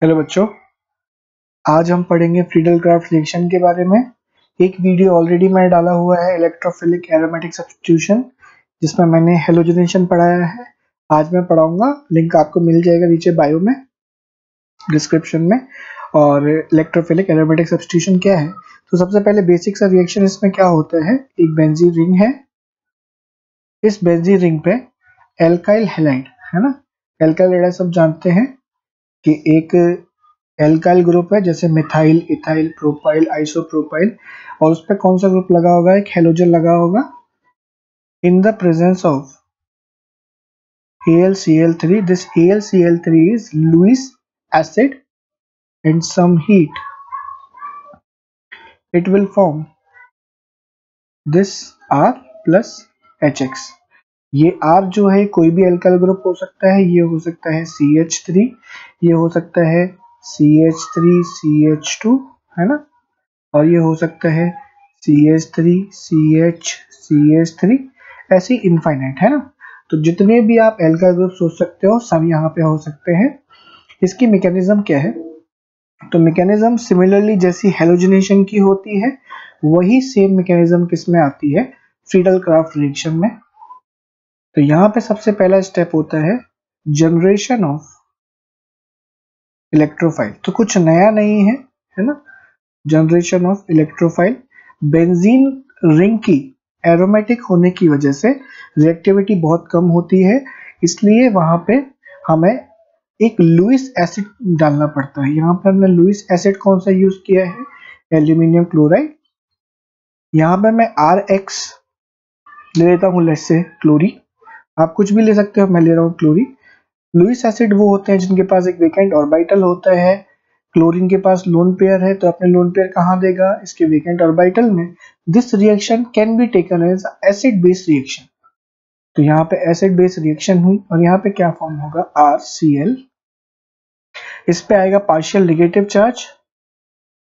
Hello बच्चों, आज हम पढ़ेंगे फ्रीडल क्राफ्ट रिएक्शन के बारे में। एक वीडियो ऑलरेडी मैं डाला हुआ है इलेक्ट्रोफिलिक एरोमेटिक सब्स्टिट्यूशन, जिसमें मैंने हेलोजनेशन पढ़ाया है। आज मैं पढ़ाऊंगा, लिंक आपको मिल जाएगा नीचे बायो में, डिस्क्रिप्शन में। और इलेक्ट्रोफिलिक एरोमेटिक सब्स्टिट्यूशन क्या है, तो सबसे पहले बेसिक सा रिएक्शन इसमें क्या होता है। एक बेंजीन रिंग है, इस बेंजीन रिंग पे एल्काइल हैलाइड है ना। एल्काइल हैलाइड सब जानते हैं कि एक एल्काइल ग्रुप है, जैसे मिथाइल, इथाइल, प्रोपाइल, आइसोप्रोपाइल, और उस पर कौन सा ग्रुप लगा होगा, एक हेलोजन लगा होगा। इन the presence of AlCl3, this AlCl3 is Lewis acid and some heat, it will form this R plus HX। ये R जो है कोई भी एल्काइल ग्रुप हो सकता है, ये हो सकता है CH3, ये हो सकता है CH3CH2 है ना, और ये हो सकता है CH3CH3, ऐसे इनफाइनाइट है ना। तो जितने भी आप एल्काइल ग्रुप सोच सकते हो सब यहाँ पे हो सकते हैं। इसकी मैकेनिज्म क्या है, तो मैकेनिज्म सिमिलरली जैसी हेलोजनेशन की होती है, वही सेम मैकेनिज्म किसमें आती है, फ्रीडल क्राफ्ट रिएक्शन में। तो यहाँ पे सबसे पहला स्टेप होता है जनरेशन ऑफ इलेक्ट्रोफाइल। तो कुछ नया नहीं है ना। Generation of electrophile, benzene ring की एरोमेटिक होने की वजह से रिएक्टिविटी बहुत कम होती है, इसलिए वहां पे हमें एक लुईस एसिड डालना पड़ता है। यहाँ पे हमने लुईस एसिड कौन सा यूज किया है, एल्यूमिनियम क्लोराइड। यहाँ पे मैं RX ले लेता हूँ, लेट्स से क्लोरी, आप कुछ भी ले सकते हो, मैं ले रहा हूँ क्लोरी। लुईस एसिड वो होते हैं जिनके पास एक वेकेंट ऑर्बिटल होता है, क्लोरीन के पास लोन पेयर है, तो अपने लोन पेयर कहाँ देगा, इसके वेकेंट ऑर्बिटल में। This reaction can be taken as acid base reaction. तो यहाँ पे एसिड बेस रिएक्शन हुई और यहाँ पे क्या फॉर्म होगा, RCl। इस पे आएगा पार्शियल नेगेटिव चार्ज,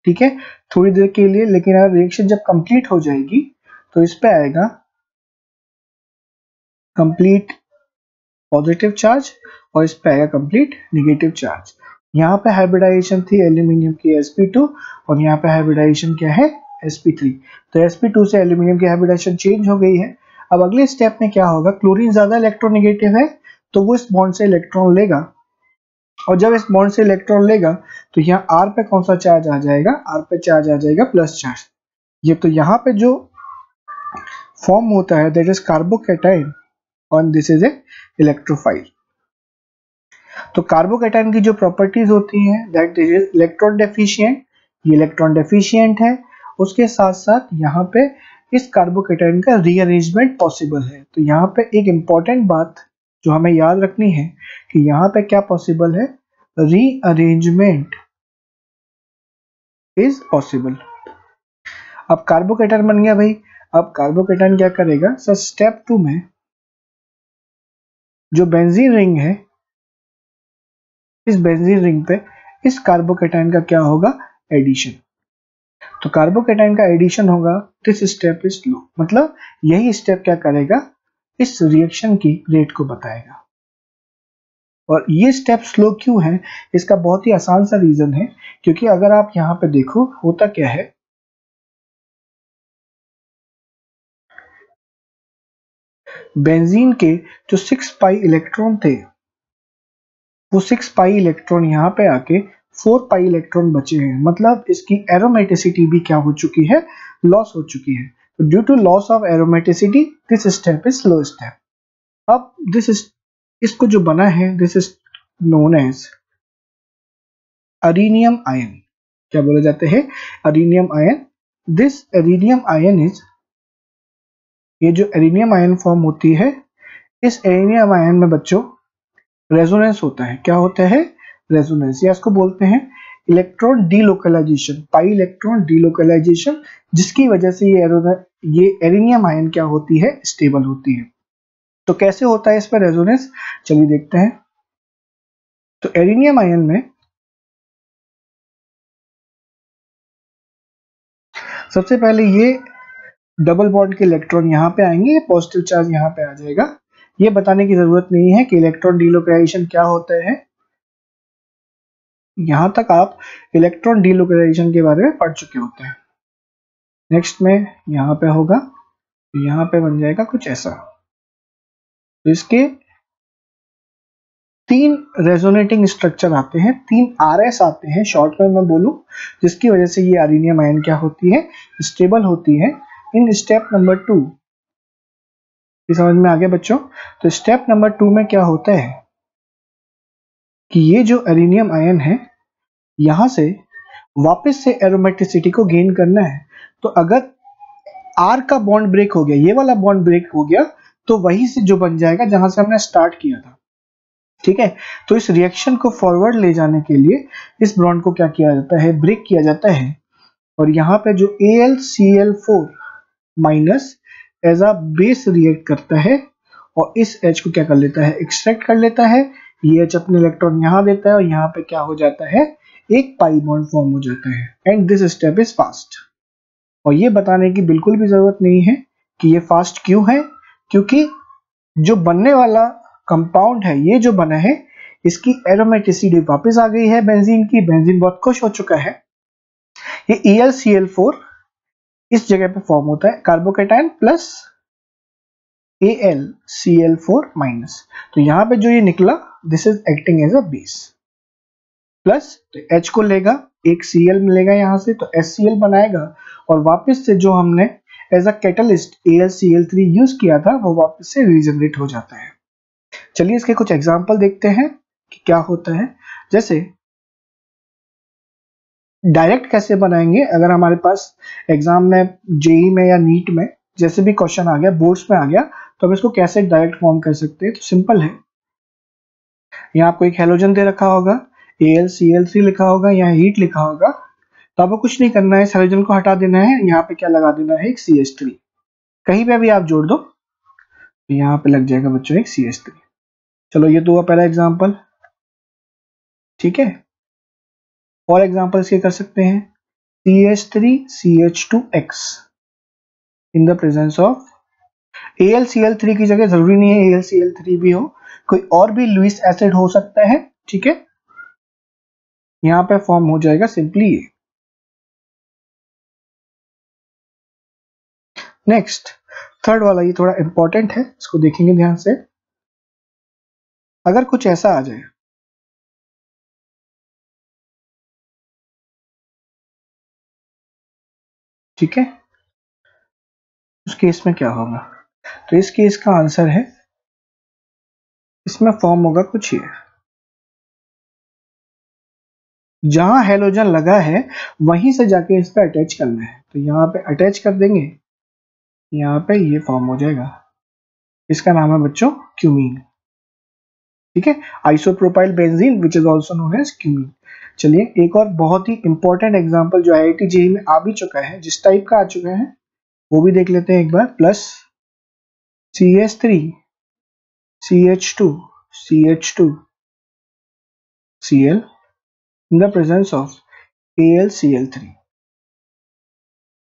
ठीक है, थोड़ी देर के लिए, लेकिन अगर रिएक्शन जब कंप्लीट हो जाएगी तो इस पे आएगा कंप्लीट पॉजिटिव चार्ज और इस पे आएगा कंप्लीट नेगेटिव चार्ज। यहाँ पे हाइब्रिडाइजेशन थी एल्यूमिनियम की sp2 और यहाँ पे हाइब्रिडाइजेशन क्या है, sp3। तो sp2 से एल्यूमिनियम की हाइब्रिडाइजेशन चेंज हो गई है। अब अगले स्टेप में क्या होगा, क्लोरीन ज्यादा इलेक्ट्रोनेगेटिव है तो वो इस बॉन्ड से इलेक्ट्रॉन लेगा, और जब इस बॉन्ड से इलेक्ट्रॉन लेगा तो यहाँ R पे कौन सा चार्ज आ जाएगा, R पे चार्ज आ जाएगा प्लस चार्ज। ये तो यहाँ पे जो फॉर्म होता है दैट इज कार्बोकैटायन और दिस इज ए इलेक्ट्रोफाइल। तो कार्बोकैटायन की जो प्रॉपर्टीज होती हैं दैट इज इलेक्ट्रॉन डेफिशिएंट, ये इलेक्ट्रॉन डेफिशिएंट है। उसके साथ साथ यहाँ पे इस कार्बोकैटायन का रीअरेंजमेंट पॉसिबल है। तो यहाँ पे एक इंपॉर्टेंट बात जो हमें याद रखनी है कि यहाँ पे क्या पॉसिबल है, रीअरेंजमेंट इज पॉसिबल। अब कार्बोकैटायन बन गया भाई, अब कार्बोकैटायन क्या करेगा सर, स्टेप 2 में जो बेंजीन रिंग है, इस बेंजीन रिंग पे इस कार्बोकैटायन का क्या होगा, एडिशन। तो कार्बोकैटायन का एडिशन होगा, दिस स्टेप इज स्लो, मतलब यही स्टेप क्या करेगा, इस रिएक्शन की रेट को बताएगा। और ये स्टेप स्लो क्यों है, इसका बहुत ही आसान सा रीजन है, क्योंकि अगर आप यहाँ पे देखो होता क्या है, बेंजीन के जो 6 पाई इलेक्ट्रॉन थे, वो 6 पाई इलेक्ट्रॉन यहाँ पे आके 4 पाई इलेक्ट्रॉन बचे हैं, मतलब इसकी एरोमेटिसिटी भी क्या हो चुकी है, लॉस हो चुकी है। तो due to loss of aromaticity this step is slow step. अब इसको जो बना है this is known as arenium ion. क्या बोले जाते हैं, arenium ion. This arenium ion is, ये जो अरीनियम आयन फॉर्म होती है, इस अरीनियम आयन में बच्चों रेजोनेंस होता है। क्या होता है, रेजोनेंस, या इसको बोलते हैं electron delocalization, pi electron delocalization, जिसकी वजह से ये एरिनियम आयन क्या होती है, स्टेबल होती है। तो कैसे होता है इस पर रेजोनेंस, चलिए देखते हैं। तो एरिनियम आयन में सबसे पहले ये डबल बॉन्ड के इलेक्ट्रॉन यहाँ पे आएंगे, पॉजिटिव चार्ज यहाँ पे आ जाएगा। ये बताने की जरूरत नहीं है कि इलेक्ट्रॉन डीलोकलाइजेशन क्या होता है, यहां तक आप इलेक्ट्रॉन डीलोकलाइजेशन के बारे में पढ़ चुके होते हैं। नेक्स्ट में यहाँ पे होगा, यहाँ पे बन जाएगा कुछ ऐसा। तो इसके 3 रेजोनेटिंग स्ट्रक्चर आते हैं, 3 RS आते हैं शॉर्ट में मैं बोलूं, जिसकी वजह से ये अरेनियम आयन क्या होती है, स्टेबल होती है। इन स्टेप नंबर 2 ये समझ में आ गया बच्चों। तो स्टेप नंबर 2 में क्या होता है कि ये जो अरेनियम आयन है यहां से वापस से एरोमेटिसिटी को गेन करना है। तो अगर R का बॉन्ड ब्रेक हो गया, ये वाला बॉन्ड ब्रेक हो गया, तो वहीं से जो बन जाएगा जहां से हमने स्टार्ट किया था। ठीक है, तो इस रिएक्शन को फॉरवर्ड ले जाने के लिए इस बॉन्ड को क्या किया जाता है, ब्रेक किया जाता है। और यहाँ पे जो AlCl4 minus as a base react करता है और इस H को क्या कर लेता है, एक्सट्रैक्ट कर लेता है। ये H अपने इलेक्ट्रॉन यहाँ देता है और यहाँ पे क्या हो जाता है, एक पाई बॉन्ड फॉर्म हो जाता है। And this step is fast. और ये बताने की बिल्कुल भी जरूरत नहीं है कि ये फास्ट क्यों है, क्योंकि जो बनने वाला कंपाउंड है, ये जो बना है, इसकी एरोमेटिसिटी वापस आ गई है बेंजीन की। बेंजीन बहुत खुश हो चुका है। ये AlCl4 इस जगह पे फॉर्म होता है, कार्बोकेटायन प्लस AlCl4 माइनस। तो यहां पे जो ये निकला, this is acting as a base. Plus तो H को लेगा, एक Cl मिलेगा यहां से, तो HCl बनाएगा और वापस से जो हमने as a catalyst AlCl3 use किया था वो वापस से रीजनरेट हो जाता है। चलिए इसके कुछ एग्जांपल देखते हैं कि क्या होता है। जैसे डायरेक्ट कैसे बनाएंगे, अगर हमारे पास एग्जाम में, जेई में या नीट में जैसे भी क्वेश्चन आ गया, बोर्ड्स में आ गया, तो हम इसको कैसे डायरेक्ट फॉर्म कर सकते हैं। तो सिंपल है, यहाँ आपको एक हेलोजन दे रखा होगा, AlCl3 लिखा होगा, यहाँ हीट लिखा होगा। तो आपको कुछ नहीं करना है, इस हेलोजन को हटा देना है, यहाँ पे क्या लगा देना है, एक CH3। कहीं पे भी आप जोड़ दो तो यहाँ पे लग जाएगा बच्चों एक CH3। चलो ये तो हुआ पहला एग्जाम्पल। ठीक है, और एग्जाम्पल्स क्या कर सकते हैं, CH3CH2X in the presence of AlCl3 की जगह जरूरी नहीं है AlCl3 भी हो, कोई और भी लुईस एसिड हो सकता है। ठीक है, यहां पे फॉर्म हो जाएगा सिंपली ये। नेक्स्ट थर्ड वाला, ये थोड़ा इंपॉर्टेंट है, इसको देखेंगे ध्यान से। अगर कुछ ऐसा आ जाए, ठीक है, उस केस में क्या होगा। तो इस केस का आंसर है, इसमें फॉर्म होगा कुछ ये, जहां हेलोजन लगा है वहीं से जाके इस पे अटैच करना है। तो यहाँ पे अटैच कर देंगे, यहाँ पे ये फॉर्म हो जाएगा, इसका नाम है बच्चों क्यूमीन। ठीक है, isopropyl benzene which is also known as cumene. चलिए एक और बहुत ही इंपॉर्टेंट एग्जांपल जो IIT जेईई में आ भी चुका है, जिस टाइप का आ चुका है वो भी देख लेते हैं एक बार। Plus CH3 CH2 CH2 Cl in the presence of AlCl3।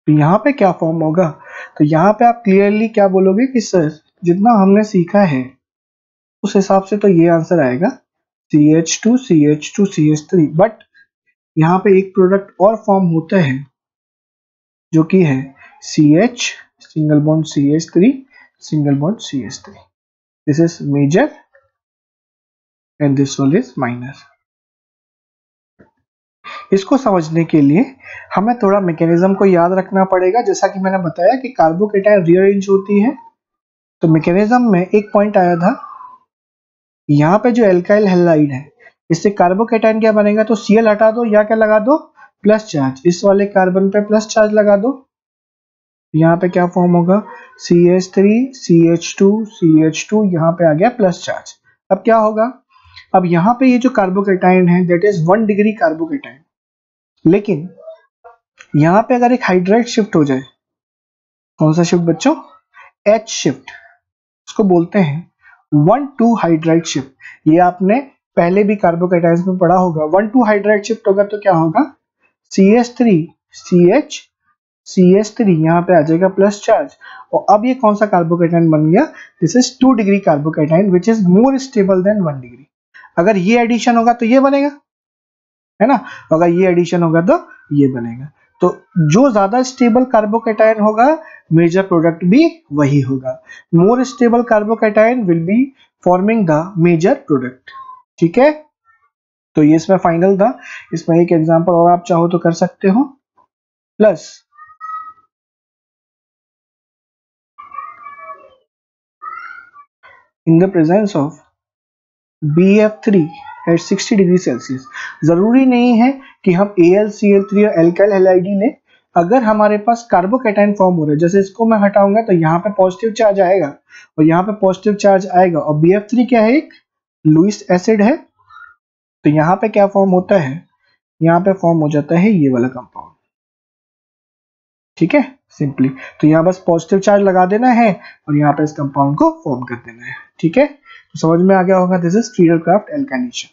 तो यहाँ पे क्या फॉर्म होगा, तो यहाँ पे आप क्लियरली क्या बोलोगे कि सर जितना हमने सीखा है उस हिसाब से तो ये आंसर आएगा CH2 CH2 CH3। बट यहाँ पे एक प्रोडक्ट और फॉर्म होता है जो कि है CH single bond CH3 single bond CH3। This is major and this one is minor. इसको समझने के लिए हमें थोड़ा मैकेनिज्म को याद रखना पड़ेगा। जैसा कि मैंने बताया कि कार्बोकेटायन रीअरेंज होती है, तो मैकेनिज्म में एक पॉइंट आया था, यहाँ पे जो एल्काइल हैलाइड है इससे कार्बोकेटायन क्या बनेगा, तो Cl हटा दो या क्या लगा दो, प्लस चार्ज। इस वाले कार्बन पे प्लस चार्ज लगा दो, यहाँ पे क्या फॉर्म होगा, CH3 CH2 CH2, यहाँ पे आ गया प्लस चार्ज। अब क्या होगा, अब यहाँ पे ये जो कार्बोकेटायन है दैट इज 1 डिग्री कार्बोकेटायन, लेकिन यहाँ पे अगर एक हाइड्राइड शिफ्ट हो जाए, कौन सा शिफ्ट बच्चों, H शिफ्ट, इसको बोलते हैं 1,2 हाइड्राइड शिफ्ट। ये आपने पहले भी कार्बोकेटायंस में पढ़ा होगा। 1,2 हाइड्राइड शिफ्ट होगा तो क्या होगा, CH3 CH CH3, यहाँ पे आ जाएगा प्लस चार्ज। और अब ये कौन सा कार्बोकेटायन बन गया, this is 2 degree carbocation which is more stable then 1 degree. अगर ये एडिशन होगा तो ये बनेगा, है ना। अगर ये एडिशन होगा तो ये बनेगा। तो जो ज्यादा स्टेबल कार्बोकैटायन होगा मेजर प्रोडक्ट भी वही होगा। More stable carbocation will be forming the major product. ठीक है, तो ये इसमें फाइनल था। इसमें एक एग्जांपल और आप चाहो तो कर सकते हो। Plus in the presence of BF3 at 60 degree Celsius. जरूरी नहीं है कि हम AlCl3 और एल्काइल हैलाइड लें। अगर हमारे पास कार्बोकैटायन फॉर्म हो रहा है, जैसे इसको मैं हटाऊंगा तो यहाँ पे पॉजिटिव चार्ज आएगा और यहाँ पे पॉजिटिव चार्ज आएगा, और BF3 क्या है, एक लुईस एसिड है। तो यहाँ पे क्या फॉर्म होता है, यहाँ पे फॉर्म हो जाता है ये वाला कंपाउंड। ठीक है, सिंपली तो यहाँ बस पॉजिटिव चार्ज लगा देना है और यहाँ पे इस कंपाउंड को फॉर्म कर देना है। ठीक है, तो समझ में आ गया होगा, दिस इज फ्रीडरक्राफ्ट एल्काइनेशन।